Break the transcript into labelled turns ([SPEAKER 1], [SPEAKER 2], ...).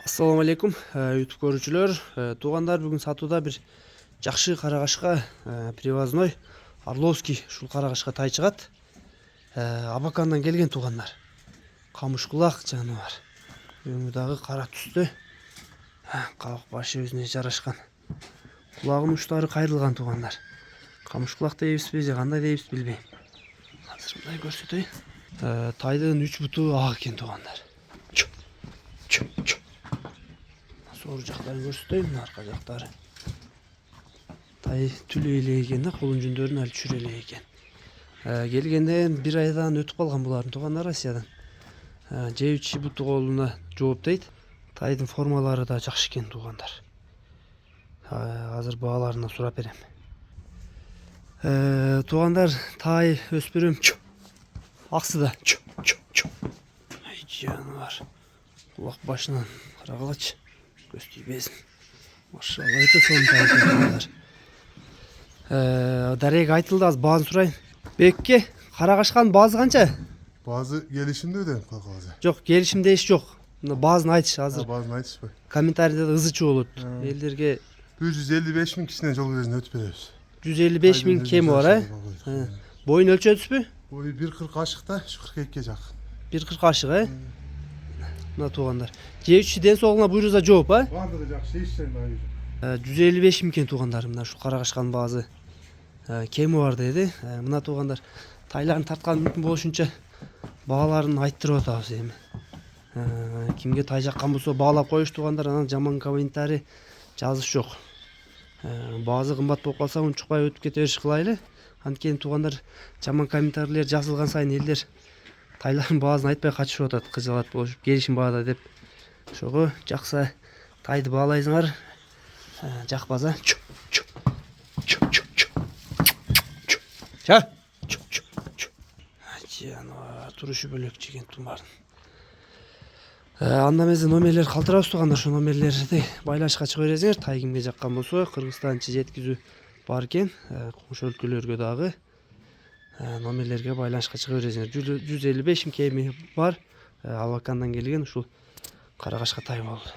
[SPEAKER 1] Assalamu алейкум, YouTube көрүүчүлөр. Туугандар, бүгүн сатууда бир жакшы карагашка привозной Орловский ушул карагашка тай чыгат. Абакандан келген туугандар. Камыш-кулак жаныбар. Өңү дагы кара түстө. Кабак башы өзүнө жарашкан. Кулагынын учтары кайрылган туугандар. Камыш-кулак дейбизби же кандай дейбиз билбейм. Азыр мындай көрсөтөйүн. Тайдын 3 буту ак экен туугандар. Сор жактарын көрсөтөйүн, арка жактары. Тай түлө эле экен да, колун жүндөрүн ал түшүрө эле экен. Келгенден 1 айдан өтүп калган булардын туугандар Россиядан. Жебичи буту колуна жооп дейт. Тайдын формалары да жакшы экен туугандар. Азыр бааларына сурап берем. Туугандар, тай өспүрүм аксыда. Ай жаныбар. Кулак башынан карагылачы. Көз тийбесин. Машалла, өтө сонун тай туугандар. Дарега айтылды, аз баазын сурайын. Бекке, карагашканын баазы канча?
[SPEAKER 2] Баазы келишимде деп калган.
[SPEAKER 1] Жок, келишимде иш жок. Баазын айтыш азыр.
[SPEAKER 2] Баазын айтышпай.
[SPEAKER 1] Комментарийде ызычуу болот. Элдерге
[SPEAKER 2] 155 миң кишинен жол киресин өтүп беребиз.
[SPEAKER 1] 155 миң кеми бар, Боюн өлчөдүзбү?
[SPEAKER 2] Бою 1.40 ашыкта, 42-ке жакын.
[SPEAKER 1] 1.40 ашык, Мына туугандар. Жебичи ден соолугуна буйруза жооп,
[SPEAKER 2] Бардыгы жакшы, эч жерин айып.
[SPEAKER 1] 155 миң туугандар, мына ушу карагашканын баазы. Кеми бар деди. Мына туугандар, тайларын тарткан мүмкүн болушунча бааларын айттырып атабыз эми. Кимге тай жаккан болсо баалап коюш туугандар, анан жаман комментарий жазыш жок. Баазы кымбат болуп калса унчукпай өтүп кете бериш кылайлы. Анткени туугандар, жаман комментарийлер жазылган сайын элдер тайлардын баазын айтпай качышып атат, кыжалат болушуп, келишим баада деп. Ошого жакса тайды баалайсыңар. Жакпаса жаныбар, турушу бөлөк жеген тумарын. Анда эмесе номерлер калтырабыз туугандар, ошо номерлерди байланышка чыга бересиңер. Тай кимге жаккан болсо, Кыргызстанчы жеткизүү бар экен. Коңшу өлкөлөргө дагы номерлерге байланышка чыга бересиңер. 155 миң кеми бар. Абакандан келген ушул карагашка тай болду.